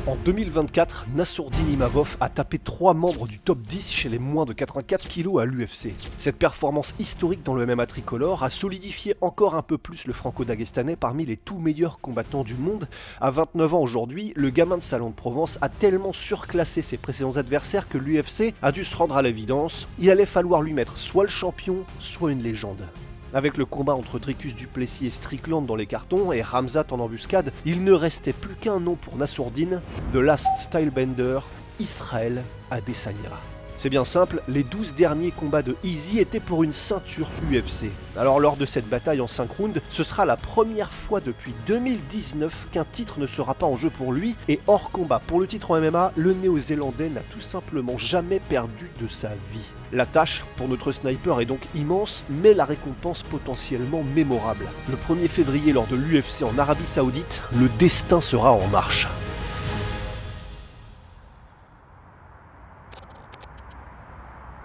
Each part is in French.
En 2024, Nassourdine Imavov a tapé 3 membres du top 10 chez les moins de 84 kg à l'UFC. Cette performance historique dans le MMA tricolore a solidifié encore un peu plus le franco-daguestanais parmi les tout meilleurs combattants du monde. À 29 ans aujourd'hui, le gamin de Salon de Provence a tellement surclassé ses précédents adversaires que l'UFC a dû se rendre à l'évidence. Il allait falloir lui mettre soit le champion, soit une légende. Avec le combat entre Dricus du Plessis et Strickland dans les cartons et Khamzat en embuscade, il ne restait plus qu'un nom pour Nassourdine, The Last Stylebender, Israël Adesanya. C'est bien simple, les 12 derniers combats de Easy étaient pour une ceinture UFC. Alors lors de cette bataille en 5 rounds, ce sera la première fois depuis 2019 qu'un titre ne sera pas en jeu pour lui, et hors combat pour le titre en MMA, le néo-zélandais n'a tout simplement jamais perdu de sa vie. La tâche pour notre sniper est donc immense, mais la récompense potentiellement mémorable. Le 1er février lors de l'UFC en Arabie Saoudite, le destin sera en marche.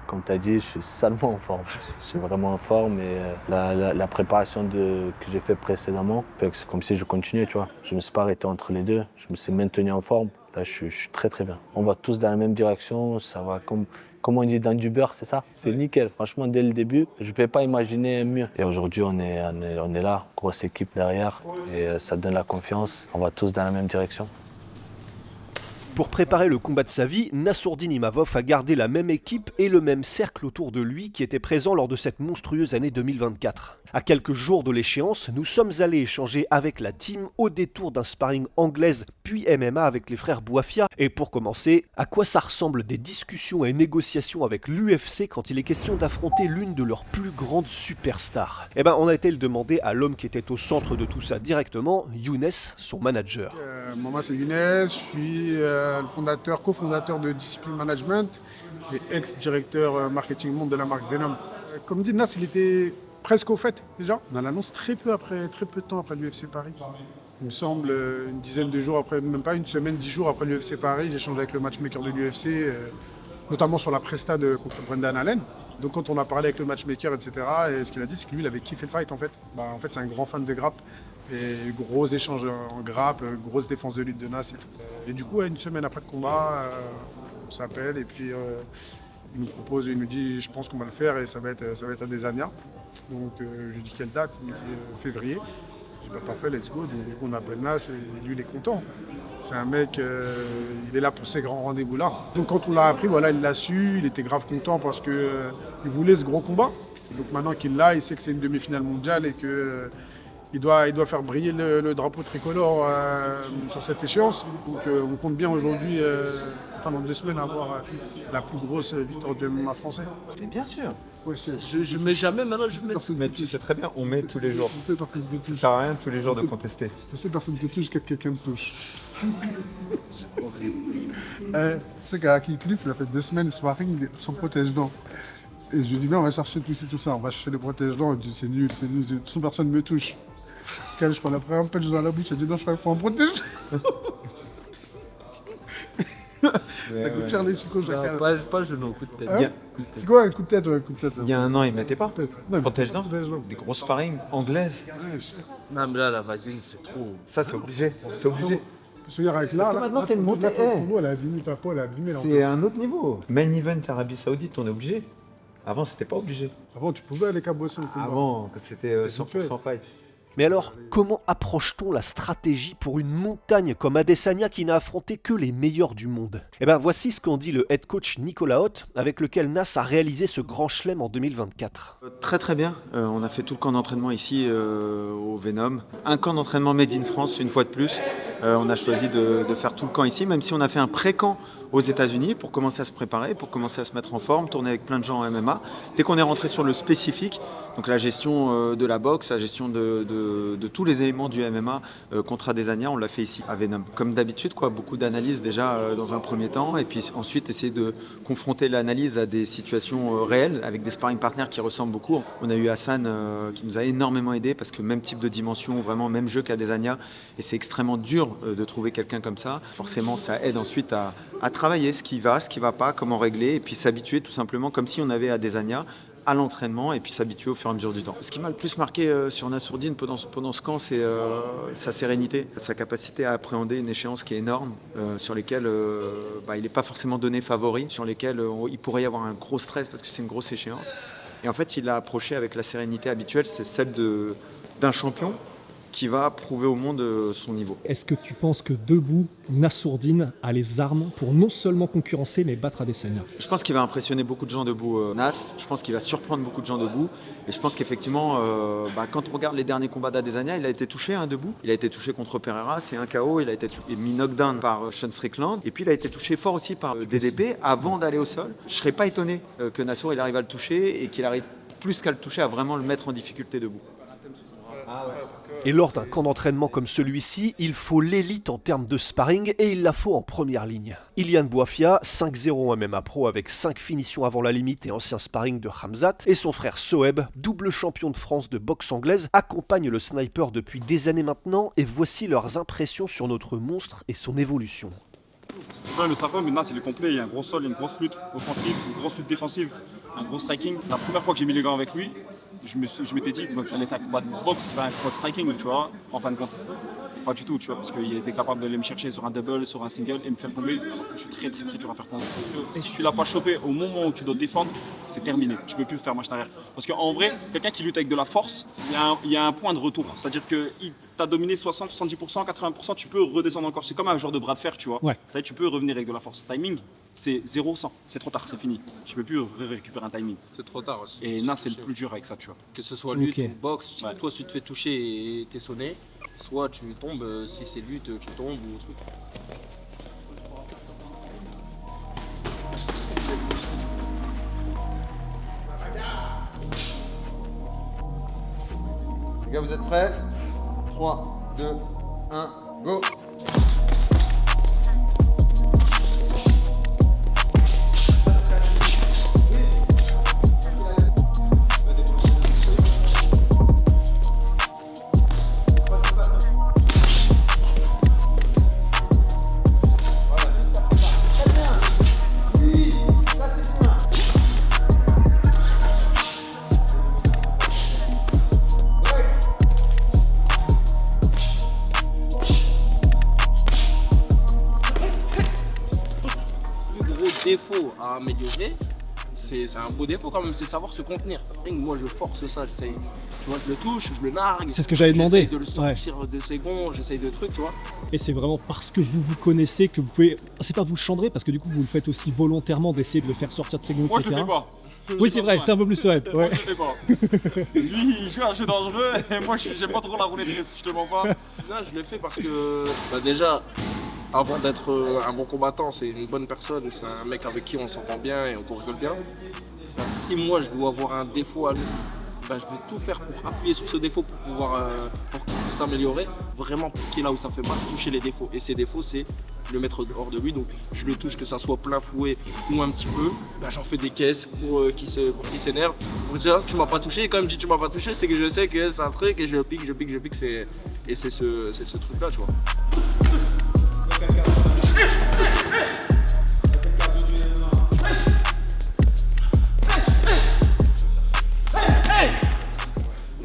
Comme tu as dit, je suis salement en forme. Je suis vraiment en forme et la préparation que j'ai faite précédemment, c'est comme si je continuais, tu vois. Je ne me suis pas arrêté entre les deux, je me suis maintenu en forme. Là, je suis très très bien. On va tous dans la même direction, ça va comme on dit dans du beurre, c'est ça? C'est nickel, franchement, dès le début, je ne peux pas imaginer mieux. Et aujourd'hui, on est là, grosse équipe derrière, et ça donne la confiance. On va tous dans la même direction. Pour préparer le combat de sa vie, Nassourdine Imavov a gardé la même équipe et le même cercle autour de lui qui était présent lors de cette monstrueuse année 2024. À quelques jours de l'échéance, nous sommes allés échanger avec la team au détour d'un sparring anglaise puis MMA avec les frères Bouafia. Et pour commencer, à quoi ça ressemble des discussions et négociations avec l'UFC quand il est question d'affronter l'une de leurs plus grandes superstars? Eh ben, on a été le demander à l'homme qui était au centre de tout ça directement, Younes, son manager. Moi c'est Younes, je suis le cofondateur de Discipline Management et ex-directeur marketing monde de la marque Venom. Comme dit Nas, il était presque au fait déjà. On a l'annonce très peu de temps après l'UFC Paris. Il me semble une dizaine de jours après, même pas une semaine, 10 jours après l'UFC Paris, j'ai échangé avec le matchmaker de l'UFC, notamment sur la presta contre Brendan Allen. Donc quand on a parlé avec le matchmaker, etc., et ce qu'il a dit, c'est que lui, il avait kiffé le fight en fait. En fait, c'est un grand fan de grappe. Et gros échanges en grappe, grosse défense de lutte de Nas et tout. Et du coup, une semaine après le combat, on s'appelle et puis il nous propose, il nous dit je pense qu'on va le faire et ça va être à Adesanya. Donc je lui dis quelle date? Il me dit février. Je dis parfait, let's go. Donc du coup on appelle Nas et lui il est content. C'est un mec, il est là pour ces grands rendez-vous-là. Donc quand on l'a appris, voilà, il l'a su, il était grave content parce qu'il voulait ce gros combat. Donc maintenant qu'il l'a, il sait que c'est une demi-finale mondiale et que il doit faire briller le drapeau tricolore sur cette échéance. Donc on compte bien aujourd'hui, dans 2 semaines, avoir la plus grosse victoire du MMA français. Mais bien sûr. Ouais, Je mets jamais, maintenant je mets. Mais tu sais très bien, on met tous les jours. Je sais personne te Ça touche. sert à rien tous les jours de contester. Je sais personne te touche, quelqu'un me touche. Ce gars qui kiffe, il a fait 2 semaines de sparring sans protège-dents. Et je lui dis, on va chercher tout ça, on va chercher le protège-dents. Il dit, c'est nul, toute personne me touche. Parce que je prends la première punch dans la bouche, elle dit, non, je crois qu'il faut en protéger. Ça coûte cher les chicots, chacun. Pas genou, coup de tête. Bien. C'est quoi un coup de tête? Ouais, un coup de tête. Il y a un an, ils mettaient pas. Non, Protège-dents. protège-dents. Des grosses sparring anglaises. Non, mais là, la vasine, c'est trop. Ça, c'est obligé. C'est obligé. Je veux dire, avec Parce que maintenant, t'as une montée. Elle a abîmé ta peau, elle a abîmé là. C'est un autre niveau. Main event Arabie Saoudite, on est obligé. Avant, c'était pas obligé. Avant, tu pouvais aller cabosser un combat. Avant, c'était 100% fight. Mais alors, comment approche-t-on la stratégie pour une montagne comme Adesanya qui n'a affronté que les meilleurs du monde? Eh bien, voici ce qu'en dit le head coach Nicolas Hoth, avec lequel Nas a réalisé ce grand chelem en 2024. Très bien, on a fait tout le camp d'entraînement ici au Venom. Un camp d'entraînement made in France, une fois de plus. On a choisi de faire tout le camp ici, même si on a fait un pré-camp aux États-Unis pour commencer à se préparer, pour commencer à se mettre en forme, tourner avec plein de gens en MMA. Dès qu'on est rentré sur le spécifique, donc la gestion de la boxe, la gestion de tous les éléments du MMA contre Adesanya, on l'a fait ici à Venom. Comme d'habitude, beaucoup d'analyses déjà dans un premier temps, et puis ensuite essayer de confronter l'analyse à des situations réelles avec des sparring partners qui ressemblent beaucoup. On a eu Hassan qui nous a énormément aidé parce que même type de dimension, vraiment même jeu qu'Adesanya, et c'est extrêmement dur de trouver quelqu'un comme ça. Forcément, ça aide ensuite à travailler ce qui va pas, comment régler, et puis s'habituer tout simplement comme si on avait Adesanya à l'entraînement et puis s'habituer au fur et à mesure du temps. Ce qui m'a le plus marqué sur Nassourdine pendant ce camp, c'est sa sérénité, sa capacité à appréhender une échéance qui est énorme, sur lesquelles il n'est pas forcément donné favori, sur lesquelles il pourrait y avoir un gros stress parce que c'est une grosse échéance. Et en fait, il l'a approché avec la sérénité habituelle, c'est celle d'un champion qui va prouver au monde son niveau. Est-ce que tu penses que debout, Nassourdine a les armes pour non seulement concurrencer mais battre Adesanya? Je pense qu'il va impressionner beaucoup de gens debout, Nas. Je pense qu'il va surprendre beaucoup de gens debout. Et je pense qu'effectivement, quand on regarde les derniers combats d'Adesanya, il a été touché debout. Il a été touché contre Pereira, c'est un KO. Il a été mis knockdown par Sean Strickland. Et puis il a été touché fort aussi par DDP avant d'aller au sol. Je ne serais pas étonné que Nassour il arrive à le toucher et qu'il arrive plus qu'à le toucher à vraiment le mettre en difficulté debout. Et lors d'un camp d'entraînement comme celui-ci, il faut l'élite en termes de sparring et il la faut en première ligne. Ilian Boafia, 5-0 MMA pro avec 5 finitions avant la limite et ancien sparring de Khamzat, et son frère Soeb, double champion de France de boxe anglaise, accompagnent le sniper depuis des années maintenant et voici leurs impressions sur notre monstre et son évolution. Ouais, le sapin, maintenant, c'est le complet. Il y a un gros sol, une grosse lutte offensive, une grosse lutte défensive, un gros striking. La première fois que j'ai mis les gants avec lui, je m'étais dit que ça allait être un combat de boxe, un combat de striking, tu vois, en fin de compte. Pas du tout, tu vois, parce qu'il était capable d'aller me chercher sur un double, sur un single et me faire tomber, alors que je suis très dur à faire tomber. Si tu l'as pas chopé au moment où tu dois défendre, c'est terminé. Tu peux plus faire marche arrière. Parce qu'en vrai, quelqu'un qui lutte avec de la force, il y a un point de retour. C'est-à-dire qu'il t'a dominé 60, 70%, 80%, tu peux redescendre encore. C'est comme un genre de bras de fer, tu vois. Ouais. Là, tu peux revenir avec de la force. Timing, c'est 0-100. C'est trop tard, c'est fini. Tu peux plus récupérer un timing. C'est trop tard aussi. Et Nas, c'est le plus dur avec ça, tu vois. Que ce soit lutte Ok. ou boxe, Ouais. toi si tu te fais toucher et t'es sonné, soit tu tombes, si c'est lutte, tu tombes ou truc. Les gars, vous êtes prêts? 3, 2, 1, go! Défaut à améliorer, c'est un beau défaut quand même, c'est savoir se contenir. Moi je force ça, j'essaye, tu vois, je le touche, je le nargue. C'est ce que j'avais demandé. J'essaye de le sortir de ses gonds, j'essaye de trucs, tu vois. Et c'est vraiment parce que vous vous connaissez que vous pouvez. C'est pas vous le chandrer parce que du coup vous le faites aussi volontairement d'essayer de le faire sortir de ses gonds, Moi, je le etc. fais pas. Oui, c'est vrai, c'est un peu plus ouais. Moi, je le fais pas. Lui, il joue un jeu dangereux et moi, j'aime pas trop la roulette russe, je te mens pas. Là je le fais parce que déjà, avant d'être un bon combattant, c'est une bonne personne, c'est un mec avec qui on s'entend bien et on rigole bien. Si moi je dois avoir un défaut à lui, je vais tout faire pour appuyer sur ce défaut pour pouvoir pour qu'il puisse s'améliorer, vraiment piquer là où ça fait mal, toucher les défauts. Et ces défauts, c'est le mettre hors de lui, donc je le touche, que ça soit plein fouet ou un petit peu, j'en fais des caisses pour qu'il s'énerve. Pour dire tu m'as pas touché, et quand il me dit tu m'as pas touché, c'est que je sais que c'est un truc et je pique, et c'est ce truc là, tu vois.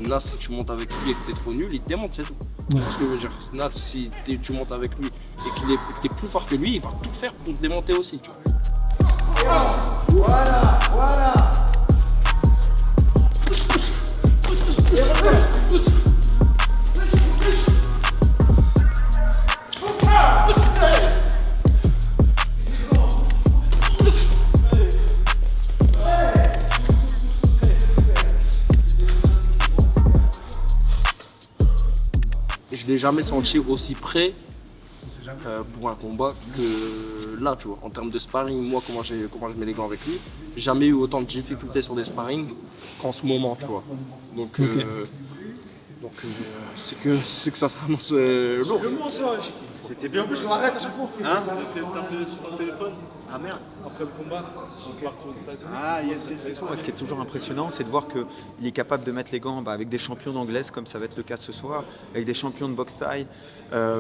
Là, si tu montes avec lui et que t'es trop nul, il te démonte, c'est tout. Ouais. Parce que je veux dire, Nat, si tu montes avec lui et que t'es plus fort que lui, il va tout faire pour te démonter aussi, tu vois. Voilà, voilà! Je l'ai jamais senti aussi prêt pour un combat que là, tu vois. En termes de sparring, moi, comment je mets les gants avec lui, j'ai jamais eu autant de difficultés sur des sparring qu'en ce moment, tu vois. Donc, c'est que ça s'annonce lourd. C'était bien. Je l'arrête à chaque fois. Hein? J'ai fait taper sur ton téléphone Ah merde. après le combat. Donc là, Ah yes, yes, yes. Ce qui est toujours impressionnant, c'est de voir qu'il est capable de mettre les gants avec des champions d'anglaise, comme ça va être le cas ce soir, avec des champions de boxe thaï,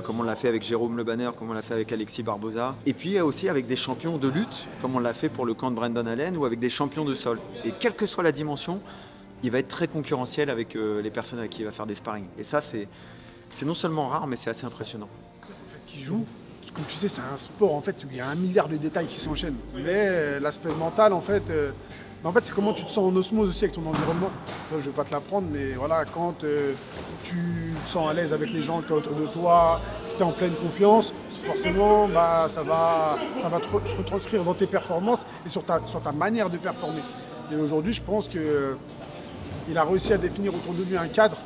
comme on l'a fait avec Jérôme Le Banner, comme on l'a fait avec Alexis Barbosa, et puis aussi avec des champions de lutte, comme on l'a fait pour le camp de Brendan Allen, ou avec des champions de sol. Et quelle que soit la dimension, il va être très concurrentiel avec les personnes avec qui il va faire des sparring. Et ça, c'est non seulement rare, mais c'est assez impressionnant. En fait, qui joue, comme tu sais, c'est un sport en fait où il y a un milliard de détails qui s'enchaînent. Mais l'aspect mental, en fait, c'est comment tu te sens en osmose aussi avec ton environnement. Je ne vais pas te l'apprendre, mais voilà, quand tu te sens à l'aise avec les gens que tu as autour de toi, que tu es en pleine confiance, forcément, ça va se retranscrire dans tes performances et sur ta manière de performer. Et aujourd'hui, je pense qu'il a réussi à définir autour de lui un cadre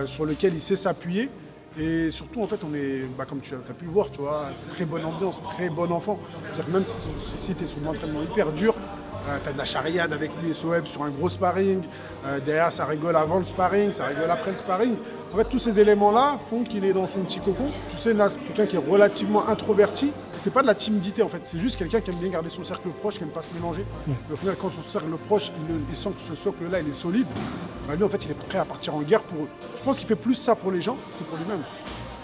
sur lequel il sait s'appuyer. Et surtout, en fait, on est, comme tu as pu le voir, tu vois, c'est très bonne ambiance, très bon enfant. C'est-à-dire que même si tu es sur un entraînement hyper dur, tu as de la chariade avec lui et Soeb sur un gros sparring. Derrière, ça rigole avant le sparring, ça rigole après le sparring. En fait, tous ces éléments-là font qu'il est dans son petit cocon. Tu sais, là, c'est quelqu'un qui est relativement introverti. C'est pas de la timidité, en fait. C'est juste quelqu'un qui aime bien garder son cercle proche, qui aime pas se mélanger. Et au final, quand son cercle proche, il sent que ce socle-là, il est solide, lui, en fait, il est prêt à partir en guerre pour eux. Je pense qu'il fait plus ça pour les gens que pour lui-même.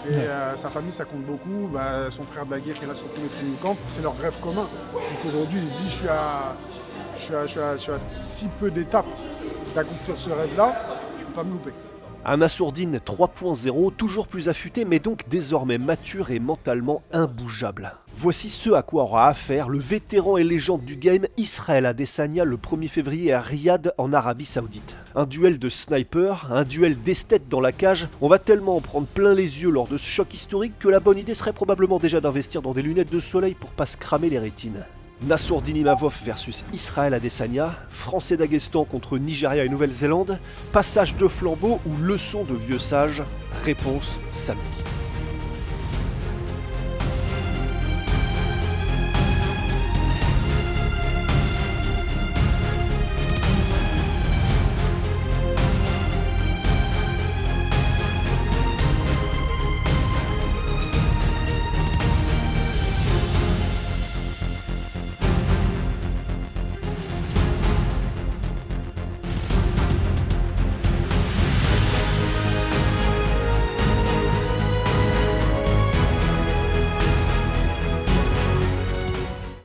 Et sa famille, ça compte beaucoup. Son frère de la guerre qui est là sur tous les training camps, c'est leur rêve commun. Donc aujourd'hui, il se dit, je suis à si peu d'étapes d'accomplir ce rêve-là, je ne peux pas me louper. Un Nassourdine 3.0, toujours plus affûté, mais donc désormais mature et mentalement imbougeable. Voici ce à quoi aura affaire le vétéran et légende du game Israël Adesanya le 1er février à Riyad en Arabie Saoudite. Un duel de sniper, un duel d'esthète dans la cage, on va tellement en prendre plein les yeux lors de ce choc historique que la bonne idée serait probablement déjà d'investir dans des lunettes de soleil pour pas se cramer les rétines. Nassourdine Imavov versus Israël Adesanya, Français Daghestan contre Nigeria et Nouvelle-Zélande, passage de flambeau ou leçon de vieux sage, réponse samedi.